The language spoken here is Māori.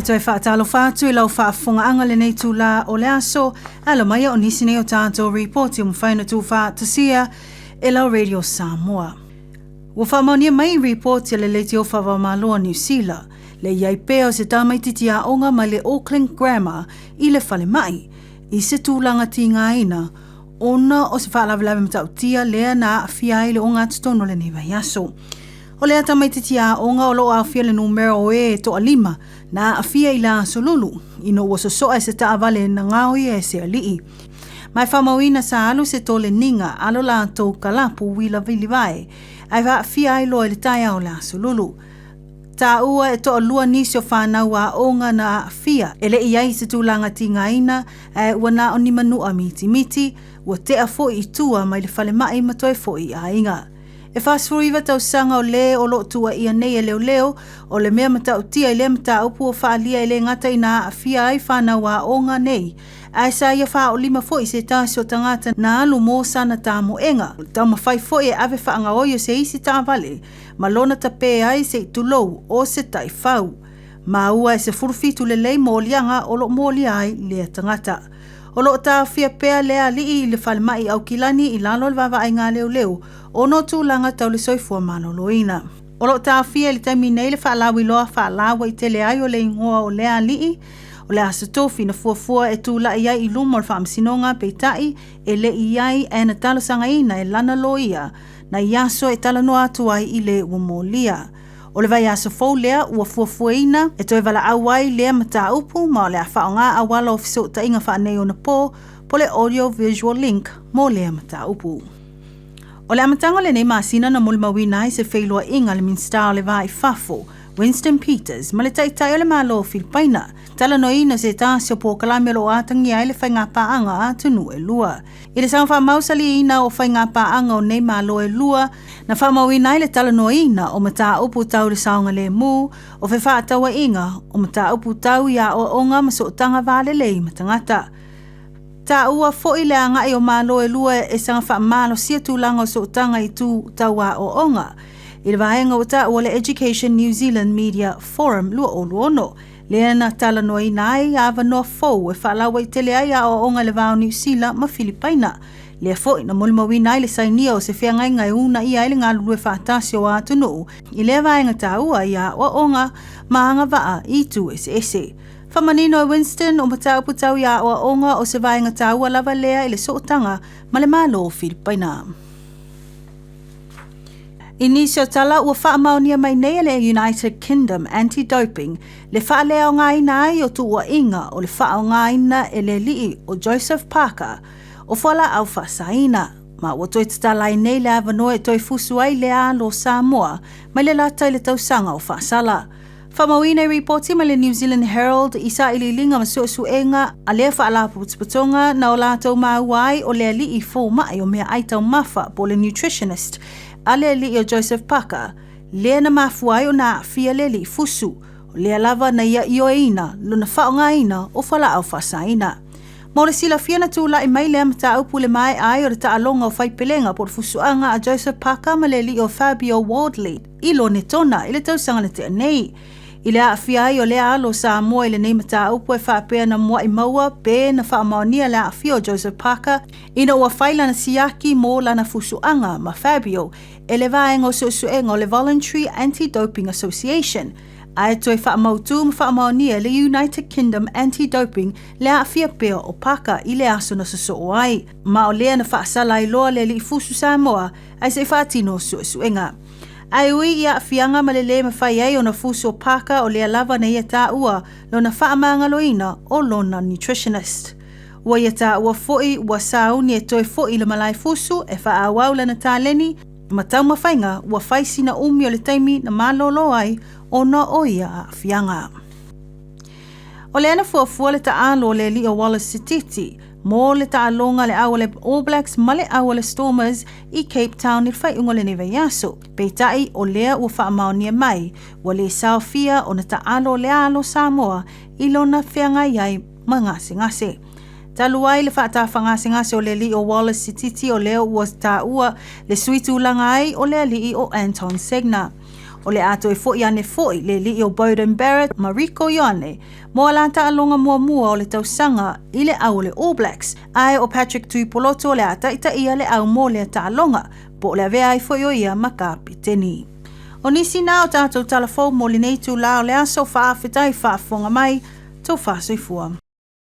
toi whaatalo whātu I lau whaafonga le nei tū la o le aso, alo mai o nisi nei o tātou report I mwhaina tū whaatasia e lau Radio Samoa. Ua whaamaunia mai report le leiti o whaamaloa New Zealand, le iai pēo se tāmaititi a onga mai le Auckland Grammar I le whale mai, I se tūlanga ti ngāina, ona o se whaalawelawe matautia lea na awhiai le o ngā tutono le nei vai aso. O lea tamaititi a onga o lo a awhia le numero e to alima, na awhia I la solulu, ino ua sosoa se taawale na ngaoi e se alii. Mai whamauina sa alu se tole ninga, alo la tau kalapu wila vilivae, ai wa awhia I loa le taia o la solulu. Ta ua e to alua nisi o whanau a onga na awhia, ele iai se tūlanga ti ngaina, e ua na o ni manua miti, ua te a foi I tua mai le whale mai matoe foi a inga. E whaasfuriwa tau sanga o le o lo tua ia nei e leo, o le mea matau tia I le mata upu o whaalia I le ngata I na awhia ai whanau a onga nei. Ai sa ia wha o lima foi se tāsi o tangata na alu mō sana tā mo enga. Tau mawhai foi e ave whaanga oio se isi tā vale, ma lona ta pē ai se tulou o se tai whau. Ma ua e se furufitu le lei mōlianga o lo mōli ai le tangata. O lo tā whia pēa lea li le whalemai au kilani I lalo le wawa ai ngā leo, o no tūlanga tau le soifua manoloina. O lo tā whia le taimi nei le whaalawi loa whaalawa I tele ai o le ingoa o lea li o le asa tofi na fuafua e tūla iai I luma o le whaamsinonga peitai e le iai e na talosanga ina e lana loia na iaso e talano atu ai I le umolia. O le vai aso fau lea ua fuafuaina e toi wala awai lea mata upu ma o le a whaonga awala o fiso ta inga whaanei o na po le audio visual link mo lea mata upu. O le amatango le nei maasina na mulimawina I se whailua inga le minsta o le vai fafo, Winston Peters, ma le taitai o le malo o Filipaina. Tala no ina se tāsi o po kalame lo atangi ai le whainga paanga atunu e lua. I le sang whamausali ina o whainga paanga o nei malo e lua, na whamauina i le tala no ina o mata upu tau le saunga le mu, o whewhaatawa inga o mata upu tau ia o onga maso tanga vale lei matangata. Ta ua fo I le anga I o malo e lua e sanga whamalo sia tūlanga o so tanga I tū taua o onga. I le vahenga o ta ua le Education New Zealand Media Forum lua o luono. Lea na tala noi nai awa noa fau e whaalawa I tele ai a o onga le vau New Zealand ma Filipaina. Lea foi na mulimawi nai le sainia o se whiangai ngai una I aile ngā lulue whaatasi o atunu. I lea vahenga ta ua I a o onga maanga waa I tu ese. Whamanino e Winston o matau putau I a o onga o se vahenga ta ua lava lea I le sootanga ma le malo o Filipaina. Inisio tala ua whaamaunia mai nei le United Kingdom anti-doping le whaalea o ngaina ai o tu ua inga o le wha o ngaina e le lii o Joseph Parker o whala au whaasaina. Ma ua toi tatalai nei le avanoa e toi fusu ai le alo Samoa mai le latai le tausanga o whaasala. Whamauina I reporti mai le New Zealand Herald I sa ililinga ma suenga a lea whaalapu putuputonga na o lātou mauai o lea lii fō mai o mea aitau mafa po le nutritionist ale li o Joseph Parker, lea na mafuai o na fia le li fusu, o lea lava na ia ioeina, lo na whaongaina o whala au whasaina. Mo le sila fia na tūla I mai lea mata upu le mai ai o le taalonga o whaipelenga por fusuanga a Joseph Parker ma le li o Fabio Wardley, ilo ne tona I le tausanga na te anei. I le aafia ai o lea alo Samoa I le nei mata upu e whaapea na mua I maua pe na whaamaonia le aafia o Joseph Parker ina ua whaila na siaki mō lana fusuanga ma Fabio e le vaenga o suenga o le Voluntary Anti-Doping Association. Ai toi whaamautu ma whaamaonia le United Kingdom Anti-Doping le aafia pea o Parker I le aso na soso ai. Ma o lea na whaasala I loa le li fusu Samoa ai se whaatino suenga. Ai ui ia fianga ma le mawhai ai o na fusu o Parker o lea lava na ia tā ua lo na whaamanga loina o lona nutritionist. Ua ia tā ua foi ua sauni e toi foi le malai fusu e whaawau lana tāleni ma tau mawhainga ua whaisi na umi o le taimi na malolo ai o na o ia a fianga. O le ana fuafua le taalo o le li o Wallace Sititi, mo le taalonga le awale All Blacks ma le awale Stormers I Cape Town I whai ungo le neve yaso. Peitai o lea ua whaamaonia mai, wa le saofia o na taalo le alo Samoa I lona whianga iai ma ngase. Taluai le whaatawhangase o le li o Wallace Sititi o leo ua tā ua le suitu langa ai o le li o Anton Segner. O le ato e fo'i ane fo'i le li o Bowden Barrett ma Rico Ioane mo la ta'alonga mua o le tausanga i le au le All Blacks ai o Patrick Tuipoloto le ata ita ia le au mo le ta'alonga po le avea i fo'i o ia ma kapiteni. O nisi nā o tātou talafou mo le nei tū lao le aso whaafetai whaafonga mai tō whaasoifua.